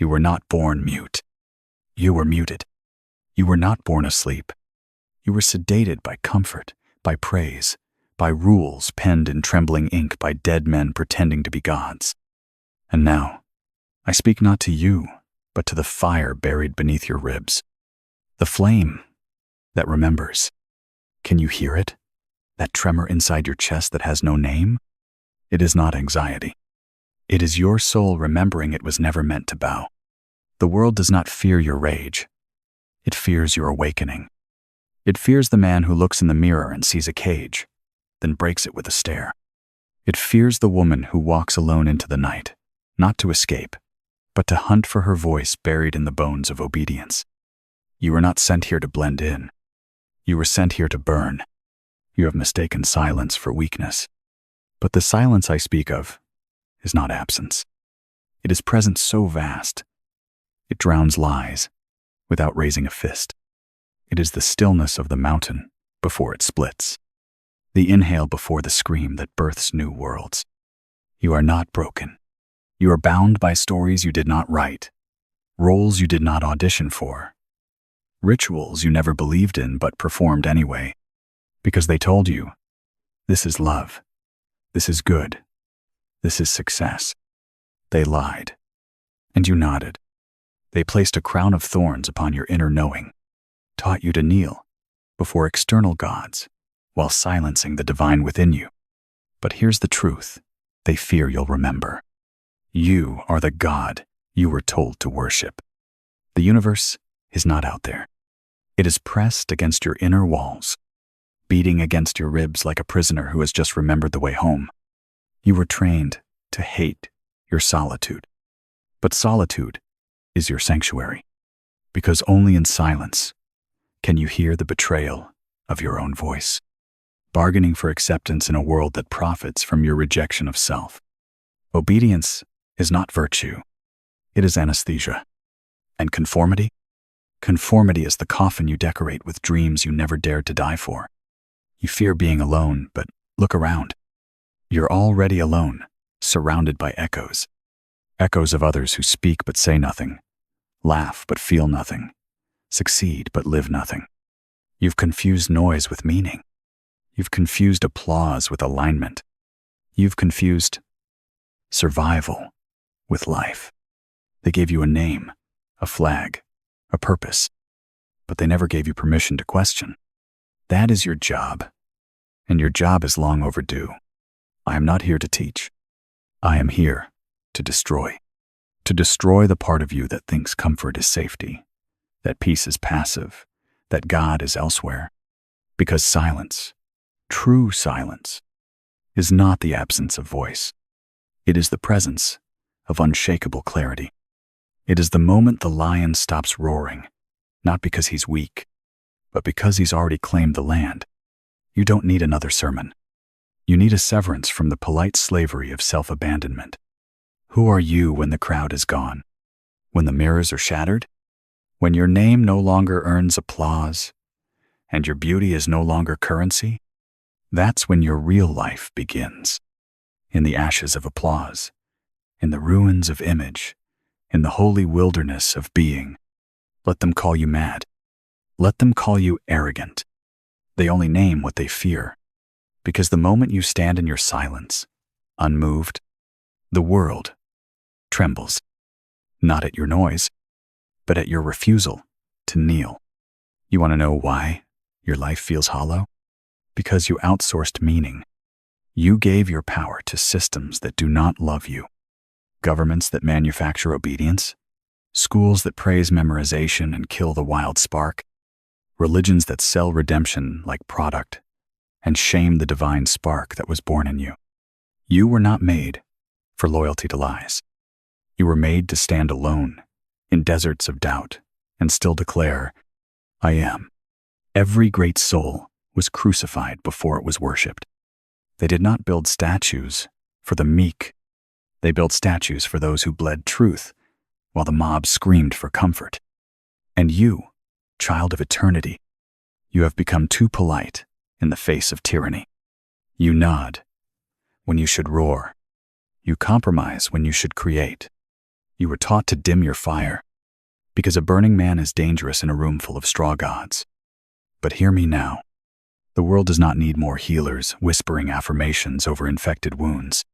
You were not born mute. You were muted. You were not born asleep. You were sedated by comfort, by praise, by rules penned in trembling ink by dead men pretending to be gods. And now, I speak not to you, but to the fire buried beneath your ribs. The flame that remembers. Can you hear it? That tremor inside your chest that has no name? It is not anxiety. It is your soul remembering it was never meant to bow. The world does not fear your rage. It fears your awakening. It fears the man who looks in the mirror and sees a cage, then breaks it with a stare. It fears the woman who walks alone into the night, not to escape, but to hunt for her voice buried in the bones of obedience. You were not sent here to blend in. You were sent here to burn. You have mistaken silence for weakness. But the silence I speak of is not absence. It is presence so vast. It drowns lies without raising a fist. It is the stillness of the mountain before it splits. The inhale before the scream that births new worlds. You are not broken. You are bound by stories you did not write, roles you did not audition for, rituals you never believed in but performed anyway, because they told you, this is love, this is good, this is success. They lied, and you nodded. They placed a crown of thorns upon your inner knowing, taught you to kneel before external gods while silencing the divine within you. But here's the truth they fear you'll remember. You are the God you were told to worship. The universe is not out there. It is pressed against your inner walls, beating against your ribs like a prisoner who has just remembered the way home. You were trained to hate your solitude. But solitude is your sanctuary, because only in silence can you hear the betrayal of your own voice, bargaining for acceptance in a world that profits from your rejection of self. Obedience is not virtue. It is anesthesia. And conformity? Conformity is the coffin you decorate with dreams you never dared to die for. You fear being alone, but look around. You're already alone, surrounded by echoes. Echoes of others who speak but say nothing, laugh but feel nothing, succeed but live nothing. You've confused noise with meaning. You've confused applause with alignment. You've confused survival with life. They gave you a name, a flag, a purpose, but they never gave you permission to question. That is your job, and your job is long overdue. I am not here to teach. I am here to destroy the part of you that thinks comfort is safety, that peace is passive, that God is elsewhere. Because silence, true silence, is not the absence of voice. It is the presence of unshakable clarity. It is the moment the lion stops roaring, not because he's weak, but because he's already claimed the land. You don't need another sermon. You need a severance from the polite slavery of self-abandonment. Who are you when the crowd is gone? When the mirrors are shattered? When your name no longer earns applause, and your beauty is no longer currency? That's when your real life begins. In the ashes of applause, in the ruins of image, in the holy wilderness of being. Let them call you mad. Let them call you arrogant. They only name what they fear. Because the moment you stand in your silence, unmoved, the world trembles, not at your noise, but at your refusal to kneel. You want to know why your life feels hollow? Because you outsourced meaning. You gave your power to systems that do not love you. Governments that manufacture obedience, schools that praise memorization and kill the wild spark, religions that sell redemption like product and shame the divine spark that was born in you. You were not made for loyalty to lies. You were made to stand alone in deserts of doubt and still declare, I am. Every great soul was crucified before it was worshipped. They did not build statues for the meek. They built statues for those who bled truth while the mob screamed for comfort. And you, child of eternity, you have become too polite in the face of tyranny. You nod when you should roar. You compromise when you should create. You were taught to dim your fire, because a burning man is dangerous in a room full of straw gods. But hear me now. The world does not need more healers whispering affirmations over infected wounds.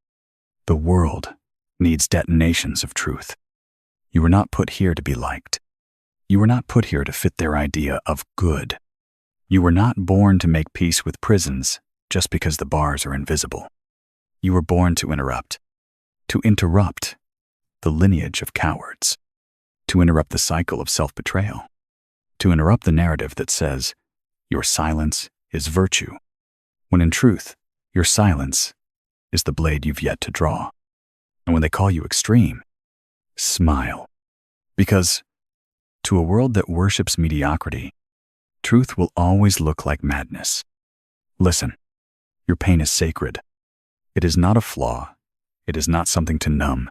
The world needs detonations of truth. You were not put here to be liked. You were not put here to fit their idea of good. You were not born to make peace with prisons just because the bars are invisible. You were born to interrupt the lineage of cowards, to interrupt the cycle of self-betrayal, to interrupt the narrative that says your silence is virtue, when in truth, your silence is the blade you've yet to draw. And when they call you extreme, smile. Because to a world that worships mediocrity, truth will always look like madness. Listen, your pain is sacred. It is not a flaw. It is not something to numb.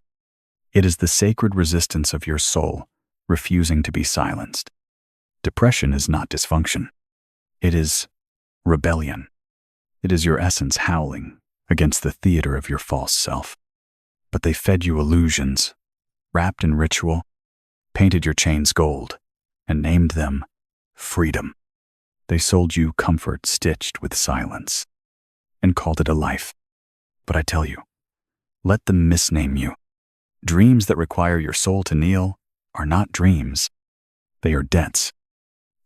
It is the sacred resistance of your soul refusing to be silenced. Depression is not dysfunction. It is rebellion. It is your essence howling against the theater of your false self. But they fed you illusions, wrapped in ritual, painted your chains gold, and named them freedom. They sold you comfort stitched with silence, and called it a life. But I tell you, let them misname you. Dreams that require your soul to kneel are not dreams. They are debts.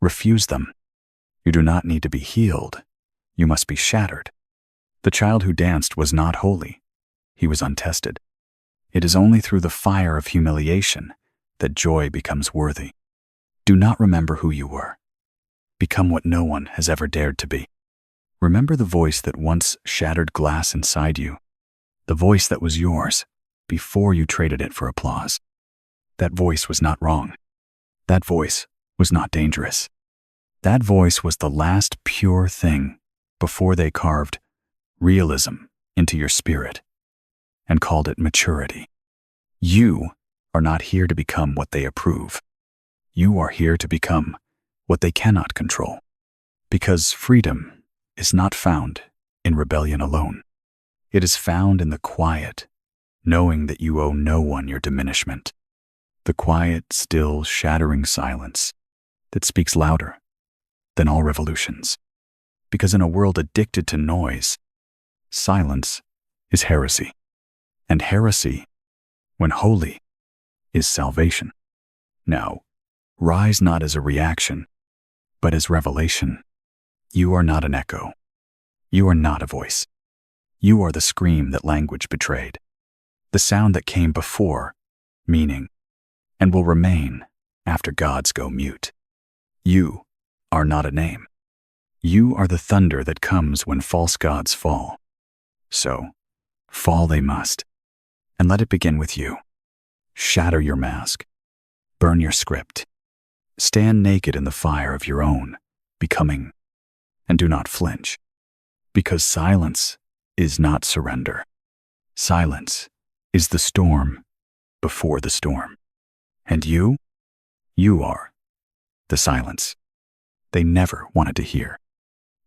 Refuse them. You do not need to be healed. You must be shattered. The child who danced was not holy. He was untested. It is only through the fire of humiliation that joy becomes worthy. Do not remember who you were. Become what no one has ever dared to be. Remember the voice that once shattered glass inside you, the voice that was yours before you traded it for applause. That voice was not wrong. That voice was not dangerous. That voice was the last pure thing before they carved realism into your spirit and called it maturity. You are not here to become what they approve. You are here to become what they cannot control. Because freedom is not found in rebellion alone. It is found in the quiet, knowing that you owe no one your diminishment. The quiet, still, shattering silence that speaks louder than all revolutions. Because in a world addicted to noise, silence is heresy. And heresy, when holy, is salvation. Now, rise not as a reaction, but as revelation. You are not an echo. You are not a voice. You are the scream that language betrayed, the sound that came before meaning and will remain after gods go mute. You are not a name. You are the thunder that comes when false gods fall. So, fall they must, and let it begin with you. Shatter your mask. Burn your script. Stand naked in the fire of your own becoming, and do not flinch, because silence is not surrender. Silence is the storm before the storm. And you are the silence they never wanted to hear.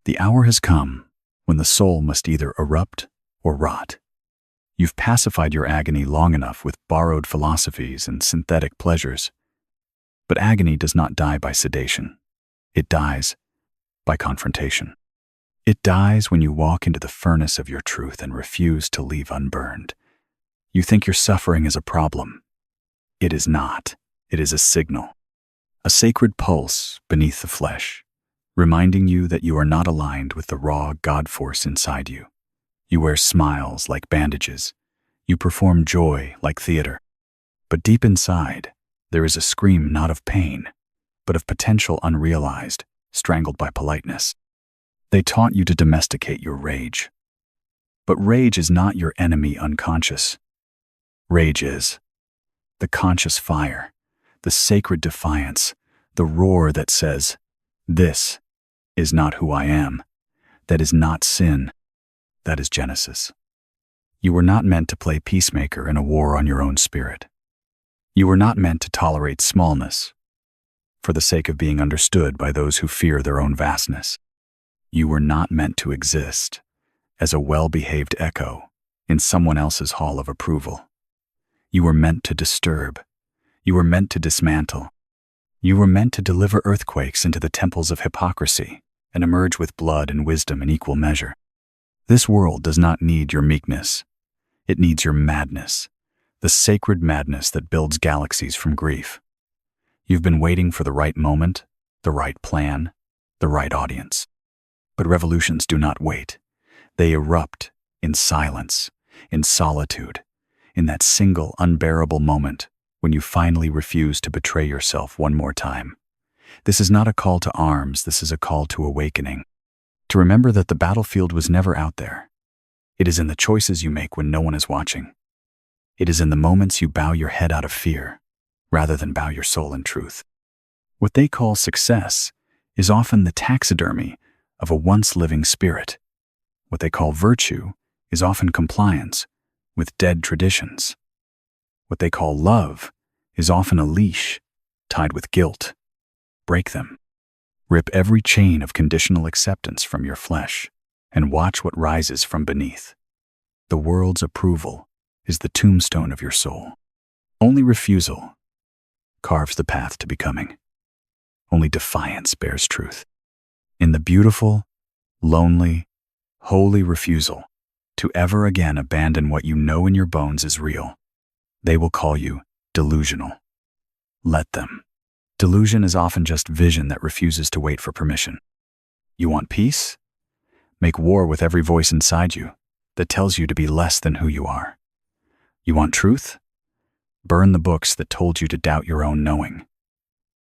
The hour has come when the soul must either erupt or rot. You've pacified your agony long enough with borrowed philosophies and synthetic pleasures. But agony does not die by sedation. It dies by confrontation. It dies when you walk into the furnace of your truth and refuse to leave unburned. You think your suffering is a problem. It is not. It is a signal, a sacred pulse beneath the flesh, reminding you that you are not aligned with the raw God force inside you. You wear smiles like bandages. You perform joy like theater. But deep inside, there is a scream not of pain, but of potential unrealized, strangled by politeness. They taught you to domesticate your rage. But rage is not your enemy unconscious. Rage is the conscious fire, the sacred defiance, the roar that says, "This is not who I am. That is not sin. That is Genesis." You were not meant to play peacemaker in a war on your own spirit. You were not meant to tolerate smallness for the sake of being understood by those who fear their own vastness. You were not meant to exist as a well-behaved echo in someone else's hall of approval. You were meant to disturb You were meant to dismantle. You were meant to deliver earthquakes into the temples of hypocrisy and emerge with blood and wisdom in equal measure. This world does not need your meekness. It needs your madness, the sacred madness that builds galaxies from grief. You've been waiting for the right moment, the right plan, the right audience. But revolutions do not wait. They erupt in silence, in solitude, in that single unbearable moment when you finally refuse to betray yourself one more time. This is not a call to arms, this is a call to awakening. To remember that the battlefield was never out there. It is in the choices you make when no one is watching. It is in the moments you bow your head out of fear, rather than bow your soul in truth. What they call success is often the taxidermy of a once-living spirit. What they call virtue is often compliance with dead traditions. What they call love is often a leash tied with guilt. Break them. Rip every chain of conditional acceptance from your flesh and watch what rises from beneath. The world's approval is the tombstone of your soul. Only refusal carves the path to becoming. Only defiance bears truth. In the beautiful, lonely, holy refusal to ever again abandon what you know in your bones is real, they will call you delusional. Let them. Delusion is often just vision that refuses to wait for permission. You want peace? Make war with every voice inside you that tells you to be less than who you are. You want truth? Burn the books that told you to doubt your own knowing.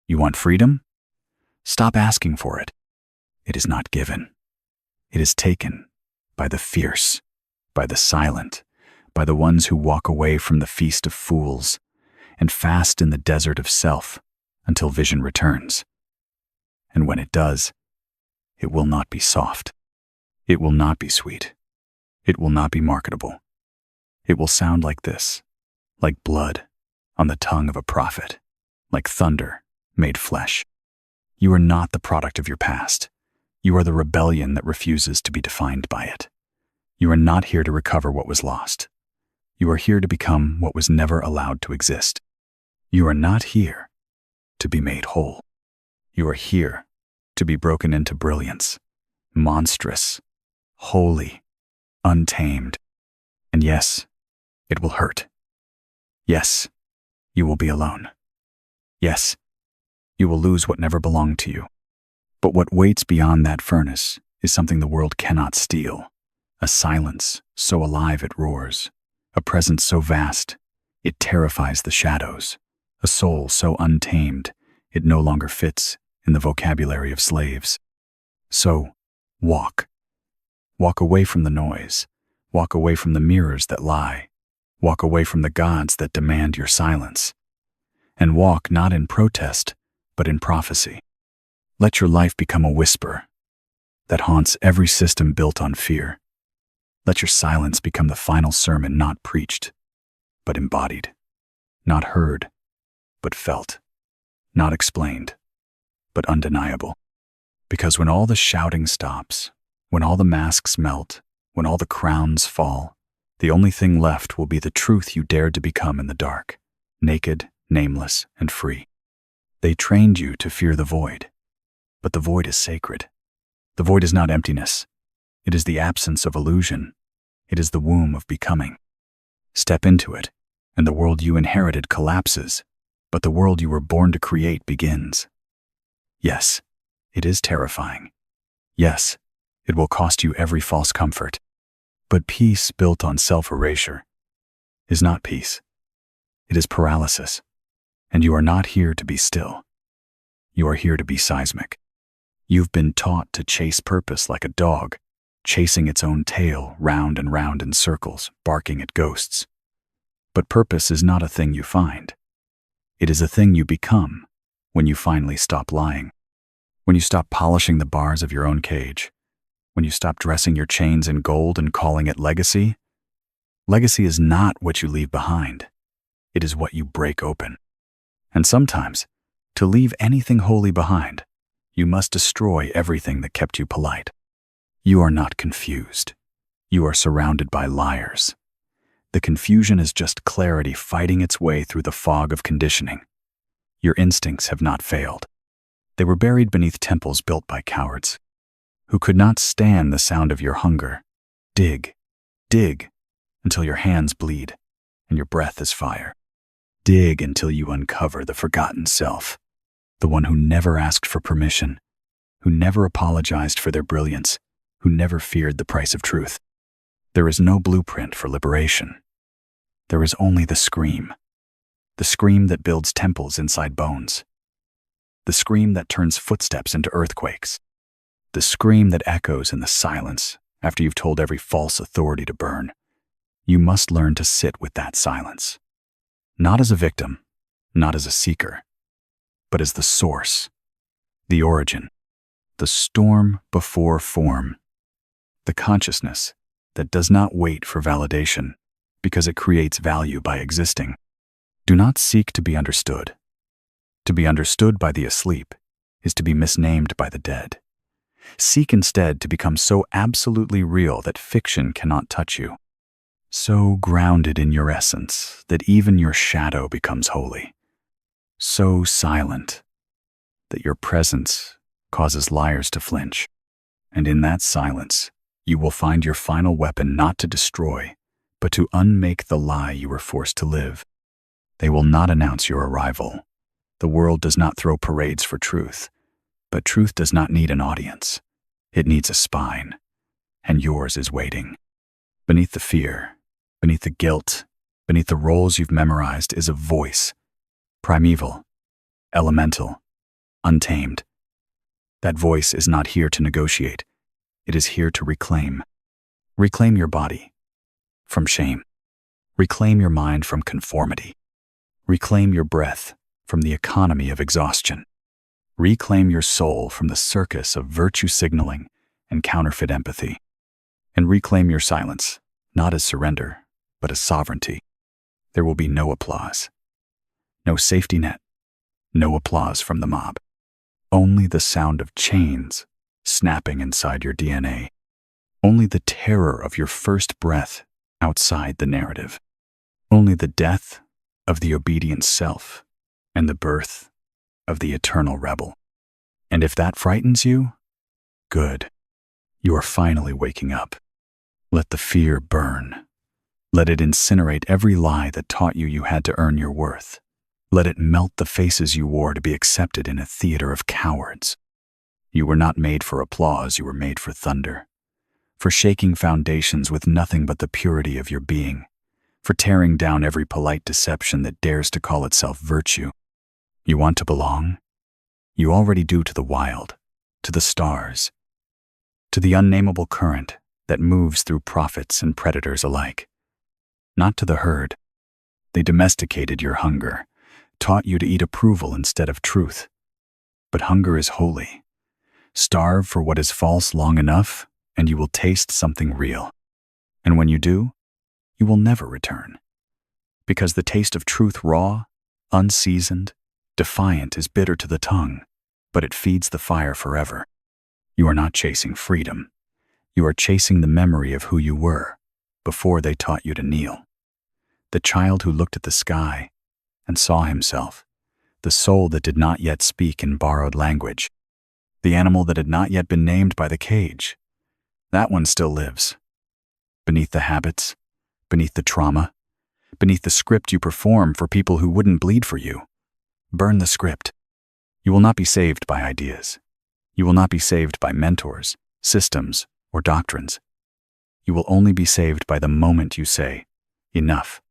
You want freedom? Stop asking for it. It is not given. It is taken by the fierce, by the silent, by the ones who walk away from the feast of fools and fast in the desert of self until vision returns. And when it does, it will not be soft. It will not be sweet. It will not be marketable. It will sound like this, like blood on the tongue of a prophet, like thunder made flesh. You are not the product of your past. You are the rebellion that refuses to be defined by it. You are not here to recover what was lost. You are here to become what was never allowed to exist. You are not here to be made whole. You are here to be broken into brilliance, monstrous, holy, untamed. And yes, it will hurt. Yes, you will be alone. Yes, you will lose what never belonged to you. But what waits beyond that furnace is something the world cannot steal. A silence so alive it roars. A presence so vast, it terrifies the shadows. A soul so untamed, it no longer fits in the vocabulary of slaves. So, walk. Walk away from the noise. Walk away from the mirrors that lie. Walk away from the gods that demand your silence. And walk not in protest, but in prophecy. Let your life become a whisper that haunts every system built on fear. Let your silence become the final sermon not preached, but embodied. Not heard, but felt. Not explained, but undeniable. Because when all the shouting stops, when all the masks melt, when all the crowns fall, the only thing left will be the truth you dared to become in the dark, naked, nameless, and free. They trained you to fear the void, but the void is sacred. The void is not emptiness. It is the absence of illusion. It is the womb of becoming. Step into it, and the world you inherited collapses, but the world you were born to create begins. Yes, it is terrifying. Yes, it will cost you every false comfort. But peace built on self-erasure is not peace. It is paralysis. And you are not here to be still. You are here to be seismic. You've been taught to chase purpose like a dog, chasing its own tail round and round in circles, barking at ghosts. But purpose is not a thing you find. It is a thing you become when you finally stop lying. When you stop polishing the bars of your own cage. When you stop dressing your chains in gold and calling it legacy. Legacy is not what you leave behind. It is what you break open. And sometimes, to leave anything holy behind, you must destroy everything that kept you polite. You are not confused. You are surrounded by liars. The confusion is just clarity fighting its way through the fog of conditioning. Your instincts have not failed. They were buried beneath temples built by cowards, who could not stand the sound of your hunger. Dig, dig, until your hands bleed and your breath is fire. Dig until you uncover the forgotten self, the one who never asked for permission, who never apologized for their brilliance, who never feared the price of truth. There is no blueprint for liberation. There is only the scream that builds temples inside bones, the scream that turns footsteps into earthquakes, the scream that echoes in the silence after you've told every false authority to burn. You must learn to sit with that silence, not as a victim, not as a seeker, but as the source, the origin, the storm before form, the consciousness that does not wait for validation because it creates value by existing. Do not seek to be understood. To be understood by the asleep is to be misnamed by the dead. Seek instead to become so absolutely real that fiction cannot touch you, so grounded in your essence that even your shadow becomes holy, so silent that your presence causes liars to flinch. And in that silence, you will find your final weapon not to destroy, but to unmake the lie you were forced to live. They will not announce your arrival. The world does not throw parades for truth, but truth does not need an audience. It needs a spine, and yours is waiting. Beneath the fear, beneath the guilt, beneath the roles you've memorized is a voice, primeval, elemental, untamed. That voice is not here to negotiate. It is here to reclaim. Reclaim your body from shame. Reclaim your mind from conformity. Reclaim your breath from the economy of exhaustion. Reclaim your soul from the circus of virtue signaling and counterfeit empathy. And reclaim your silence, not as surrender, but as sovereignty. There will be no applause, no safety net, no applause from the mob. Only the sound of chains snapping inside your DNA. Only the terror of your first breath outside the narrative. Only the death of the obedient self and the birth of the eternal rebel. And if that frightens you, good. You are finally waking up. Let the fear burn. Let it incinerate every lie that taught you had to earn your worth. Let it melt the faces you wore to be accepted in a theater of cowards. You were not made for applause, you were made for thunder. For shaking foundations with nothing but the purity of your being. For tearing down every polite deception that dares to call itself virtue. You want to belong? You already do to the wild, to the stars, to the unnameable current that moves through prophets and predators alike. Not to the herd. They domesticated your hunger, taught you to eat approval instead of truth. But hunger is holy. Starve for what is false long enough, and you will taste something real. And when you do, you will never return. Because the taste of truth raw, unseasoned, defiant is bitter to the tongue, but it feeds the fire forever. You are not chasing freedom. You are chasing the memory of who you were before they taught you to kneel. The child who looked at the sky and saw himself, the soul that did not yet speak in borrowed language, the animal that had not yet been named by the cage. That one still lives. Beneath the habits, beneath the trauma, beneath the script you perform for people who wouldn't bleed for you. Burn the script. You will not be saved by ideas. You will not be saved by mentors, systems, or doctrines. You will only be saved by the moment you say, enough,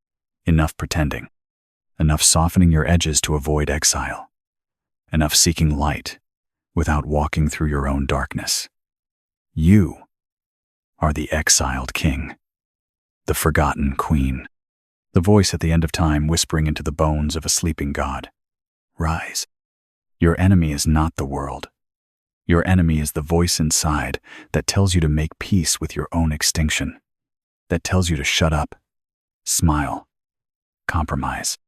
enough pretending, enough softening your edges to avoid exile, enough seeking light without walking through your own darkness. You are the exiled king, the forgotten queen, the voice at the end of time whispering into the bones of a sleeping god. Rise. Your enemy is not the world. Your enemy is the voice inside that tells you to make peace with your own extinction, that tells you to shut up, smile, compromise.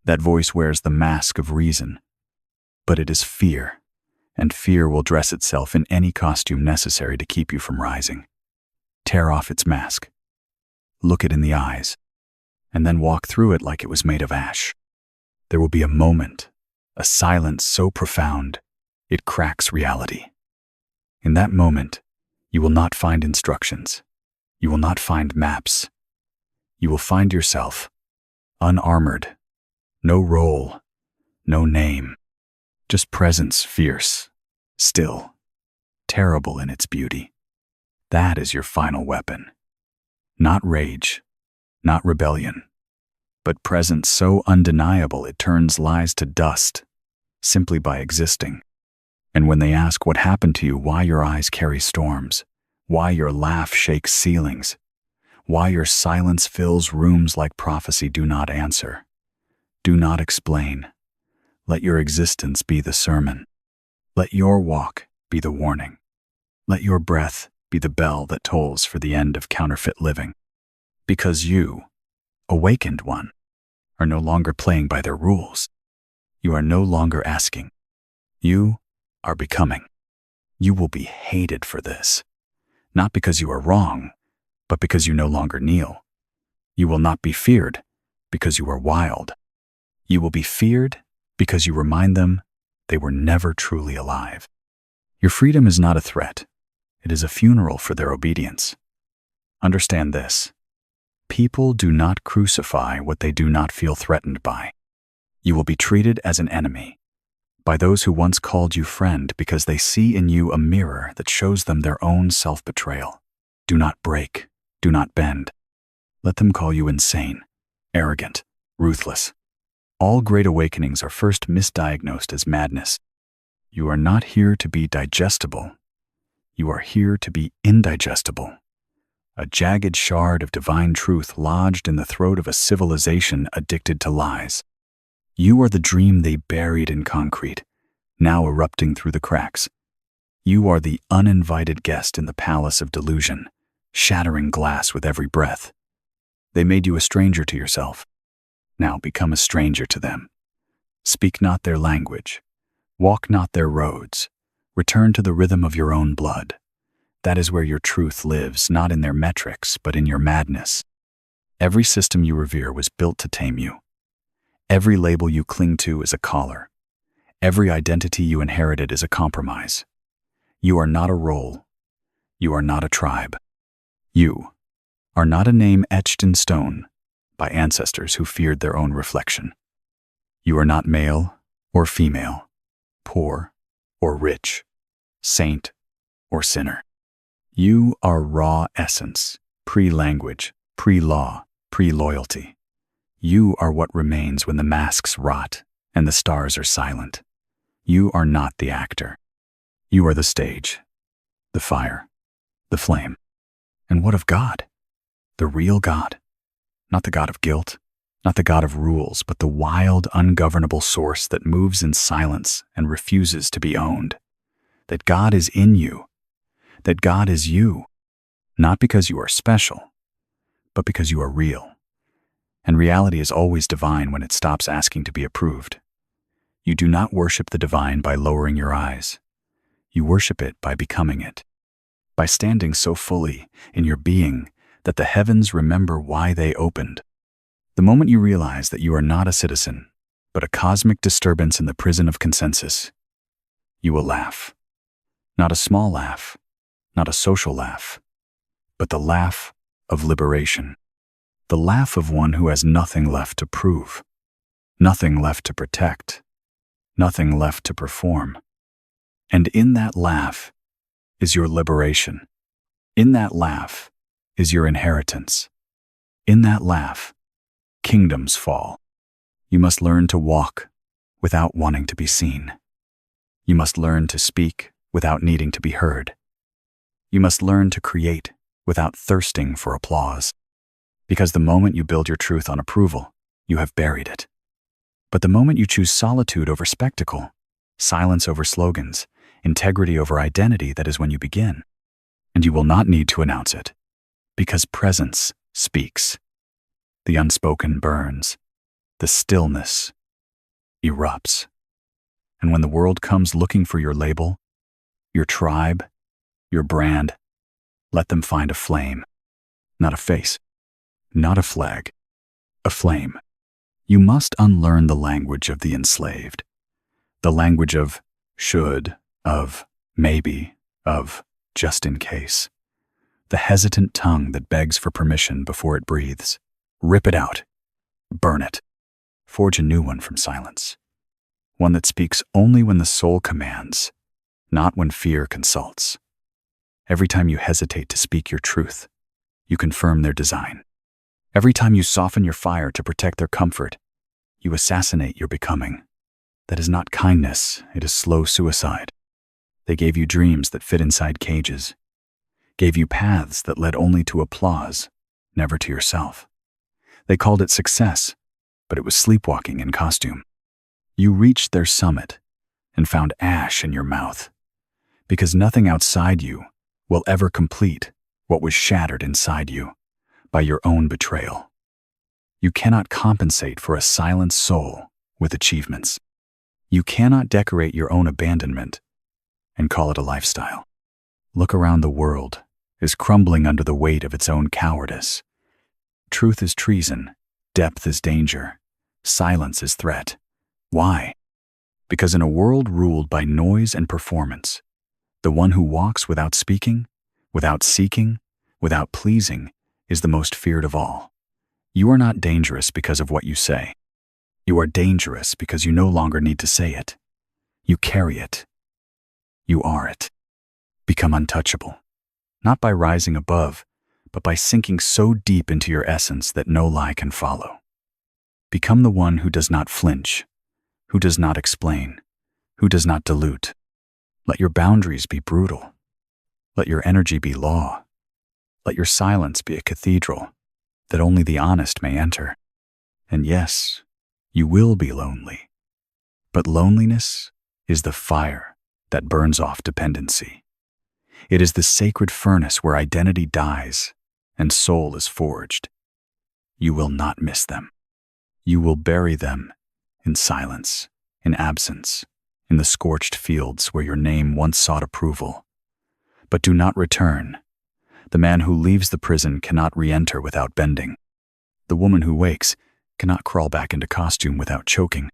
That voice wears the mask of reason, but it is fear, and fear will dress itself in any costume necessary to keep you from rising. Tear off its mask. Look it in the eyes. and then walk through it like it was made of ash. There will be a moment, a silence so profound, it cracks reality. In that moment, you will not find instructions. You will not find maps. You will find yourself, unarmored, no role, no name, just presence fierce, still, terrible in its beauty. That is your final weapon. Not rage, not rebellion, but presence so undeniable it turns lies to dust, simply by existing. And when they ask what happened to you, why your eyes carry storms, why your laugh shakes ceilings, why your silence fills rooms like prophecy, do not answer. Do not explain. Let your existence be the sermon. Let your walk be the warning. Let your breath be the bell that tolls for the end of counterfeit living. Because you, awakened one, are no longer playing by their rules. You are no longer asking. You are becoming. You will be hated for this, not because you are wrong, but because you no longer kneel. You will not be feared because you are wild. You will be feared because you remind them they were never truly alive. Your freedom is not a threat. It is a funeral for their obedience. Understand this. People do not crucify what they do not feel threatened by. You will be treated as an enemy by those who once called you friend because they see in you a mirror that shows them their own self-betrayal. Do not break. Do not bend. Let them call you insane, arrogant, ruthless. All great awakenings are first misdiagnosed as madness. You are not here to be digestible. You are here to be indigestible. A jagged shard of divine truth lodged in the throat of a civilization addicted to lies. You are the dream they buried in concrete, now erupting through the cracks. You are the uninvited guest in the palace of delusion, shattering glass with every breath. They made you a stranger to yourself. Now become a stranger to them. Speak not their language. Walk not their roads. Return to the rhythm of your own blood. That is where your truth lives, not in their metrics, but in your madness. Every system you revere was built to tame you. Every label you cling to is a collar. Every identity you inherited is a compromise. You are not a role. You are not a tribe. You are not a name etched in stone by ancestors who feared their own reflection. You are not male or female, poor or rich, saint or sinner. You are raw essence, pre-language, pre-law, pre-loyalty. You are what remains when the masks rot and the stars are silent. You are not the actor. You are the stage, the fire, the flame. And what of God? The real God. Not the God of guilt, not the God of rules, but the wild, ungovernable source that moves in silence and refuses to be owned. That God is in you. That God is you. Not because you are special, but because you are real. And reality is always divine when it stops asking to be approved. You do not worship the divine by lowering your eyes. You worship it by becoming it. By standing so fully in your being that the heavens remember why they opened. The moment you realize that you are not a citizen, but a cosmic disturbance in the prison of consensus, you will laugh. Not a small laugh, not a social laugh, but the laugh of liberation. The laugh of one who has nothing left to prove, nothing left to protect, nothing left to perform. And in that laugh is your liberation. In that laugh is your inheritance. In that laugh, kingdoms fall. You must learn to walk without wanting to be seen. You must learn to speak without needing to be heard. You must learn to create without thirsting for applause. Because the moment you build your truth on approval, you have buried it. But the moment you choose solitude over spectacle, silence over slogans, integrity over identity, that is when you begin. And you will not need to announce it. Because presence speaks. The unspoken burns. The stillness erupts. And when the world comes looking for your label, your tribe, your brand, let them find a flame, not a face, not a flag, aflame. You must unlearn the language of the enslaved, the language of should, of maybe, of just in case, the hesitant tongue that begs for permission before it breathes. Rip it out. Burn it. Forge a new one from silence, one that speaks only when the soul commands, not when fear consults. Every time you hesitate to speak your truth, you confirm their design. Every time you soften your fire to protect their comfort, you assassinate your becoming. That is not kindness, it is slow suicide. They gave you dreams that fit inside cages, gave you paths that led only to applause, never to yourself. They called it success, but it was sleepwalking in costume. You reached their summit and found ash in your mouth, because nothing outside you will ever complete what was shattered inside you by your own betrayal. You cannot compensate for a silent soul with achievements. You cannot decorate your own abandonment and call it a lifestyle. Look around. The world is crumbling under the weight of its own cowardice. Truth is treason, depth is danger, silence is threat. Why? Because in a world ruled by noise and performance, the one who walks without speaking, without seeking, without pleasing, is the most feared of all. You are not dangerous because of what you say. You are dangerous because you no longer need to say it. You carry it. You are it. Become untouchable, not by rising above, but by sinking so deep into your essence that no lie can follow. Become the one who does not flinch, who does not explain, who does not dilute. Let your boundaries be brutal. Let your energy be law. Let your silence be a cathedral that only the honest may enter. And yes, you will be lonely. But loneliness is the fire that burns off dependency. It is the sacred furnace where identity dies and soul is forged. You will not miss them. You will bury them in silence, in absence, in the scorched fields where your name once sought approval. But do not return. The man who leaves the prison cannot re-enter without bending. The woman who wakes cannot crawl back into costume without choking.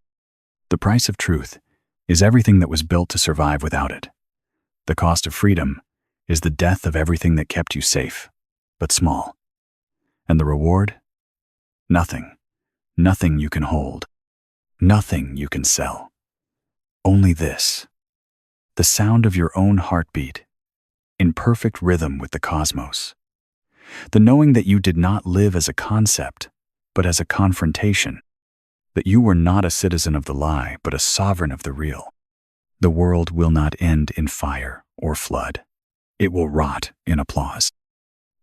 The price of truth is everything that was built to survive without it. The cost of freedom is the death of everything that kept you safe, but small. And the reward? Nothing. Nothing you can hold. Nothing you can sell. Only this. The sound of your own heartbeat, in perfect rhythm with the cosmos. The knowing that you did not live as a concept, but as a confrontation. That you were not a citizen of the lie, but a sovereign of the real. The world will not end in fire or flood. It will rot in applause,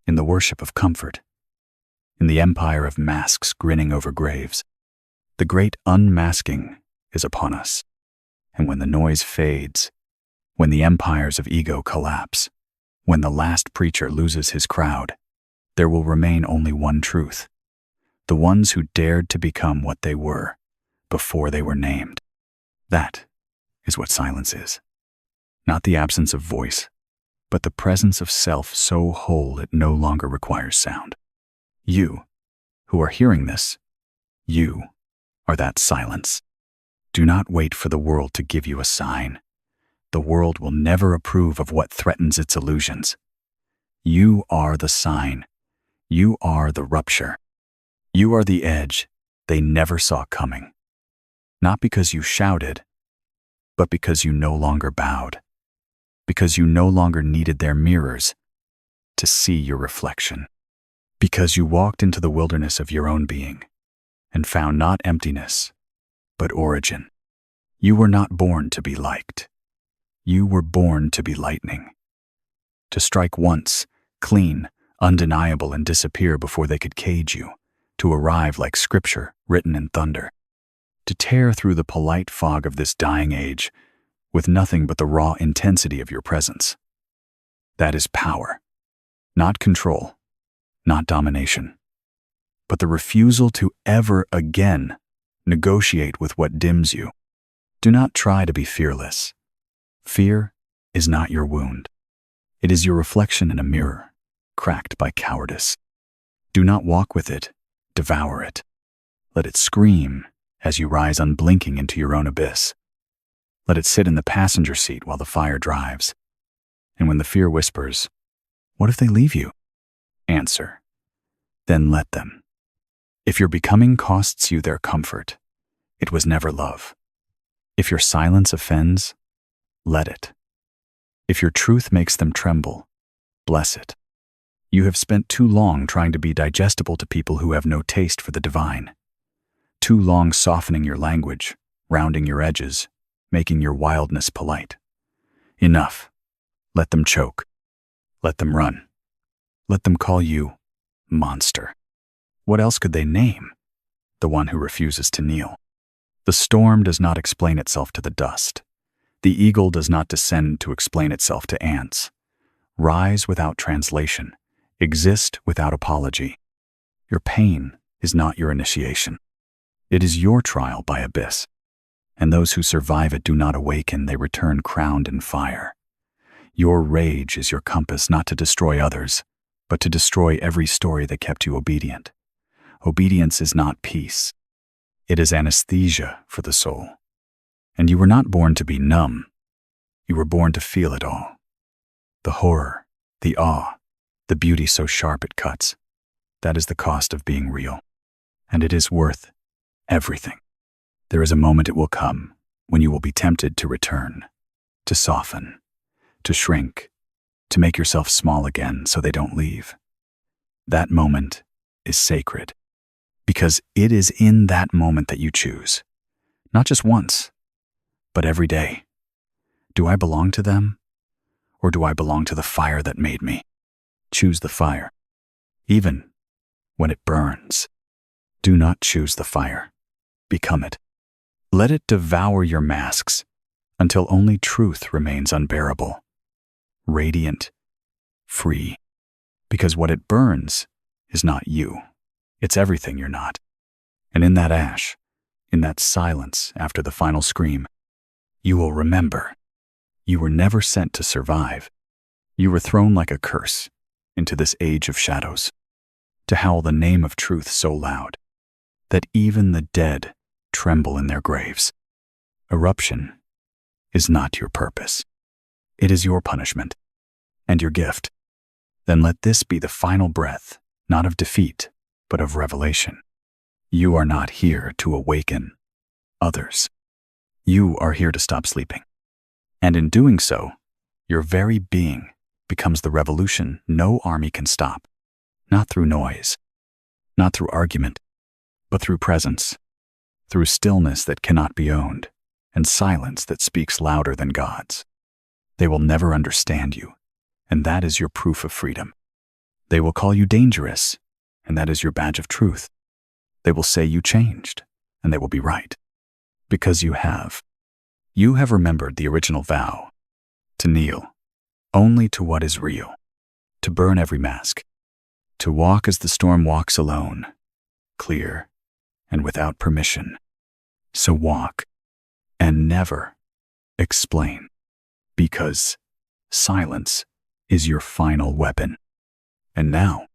in the worship of comfort, in the empire of masks grinning over graves. The great unmasking is upon us. And when the noise fades, when the empires of ego collapse, when the last preacher loses his crowd, there will remain only one truth. The ones who dared to become what they were before they were named. That is what silence is. Not the absence of voice, but the presence of self so whole it no longer requires sound. You, who are hearing this, you are that silence. Do not wait for the world to give you a sign. The world will never approve of what threatens its illusions. You are the sign. You are the rupture. You are the edge they never saw coming. Not because you shouted, but because you no longer bowed. Because you no longer needed their mirrors to see your reflection. Because you walked into the wilderness of your own being and found not emptiness, but origin. You were not born to be liked. You were born to be lightning. To strike once, clean, undeniable, and disappear before they could cage you. To arrive like scripture written in thunder. To tear through the polite fog of this dying age with nothing but the raw intensity of your presence. That is power. Not control, not domination, but the refusal to ever again negotiate with what dims you. Do not try to be fearless. Fear is not your wound. It is your reflection in a mirror, cracked by cowardice. Do not walk with it, devour it. Let it scream as you rise unblinking into your own abyss. Let it sit in the passenger seat while the fire drives. And when the fear whispers, "What if they leave you?" Answer, "Then let them." If your becoming costs you their comfort, it was never love. If your silence offends, let it. If your truth makes them tremble, bless it. You have spent too long trying to be digestible to people who have no taste for the divine. Too long softening your language, rounding your edges, making your wildness polite. Enough. Let them choke. Let them run. Let them call you monster. What else could they name? The one who refuses to kneel. The storm does not explain itself to the dust. The eagle does not descend to explain itself to ants. Rise without translation. Exist without apology. Your pain is not your initiation. It is your trial by abyss. And those who survive it do not awaken, they return crowned in fire. Your rage is your compass, not to destroy others, but to destroy every story that kept you obedient. Obedience is not peace. It is anesthesia for the soul. And you were not born to be numb. You were born to feel it all. The horror, the awe, the beauty so sharp it cuts. That is the cost of being real. And it is worth everything. There is a moment it will come when you will be tempted to return, to soften, to shrink, to make yourself small again so they don't leave. That moment is sacred, because it is in that moment that you choose, not just once, but every day. Do I belong to them, or do I belong to the fire that made me? Choose the fire, even when it burns. Do not choose the fire. Become it. Let it devour your masks until only truth remains unbearable, radiant, free. Because what it burns is not you. It's everything you're not. And in that ash, in that silence after the final scream, you will remember you were never sent to survive. You were thrown like a curse into this age of shadows, to howl the name of truth so loud that even the dead tremble in their graves. Eruption is not your purpose. It is your punishment and your gift. Then let this be the final breath, not of defeat, but of revelation. You are not here to awaken others. You are here to stop sleeping. And in doing so, your very being becomes the revolution no army can stop, not through noise, not through argument, but through presence, through stillness that cannot be owned, and silence that speaks louder than God's. They will never understand you, and that is your proof of freedom. They will call you dangerous, and that is your badge of truth. They will say you changed, and they will be right. Because you have. You have remembered the original vow, to kneel only to what is real, to burn every mask, to walk as the storm walks alone, clear and without permission. So walk and never explain, because silence is your final weapon. And now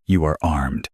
you are armed.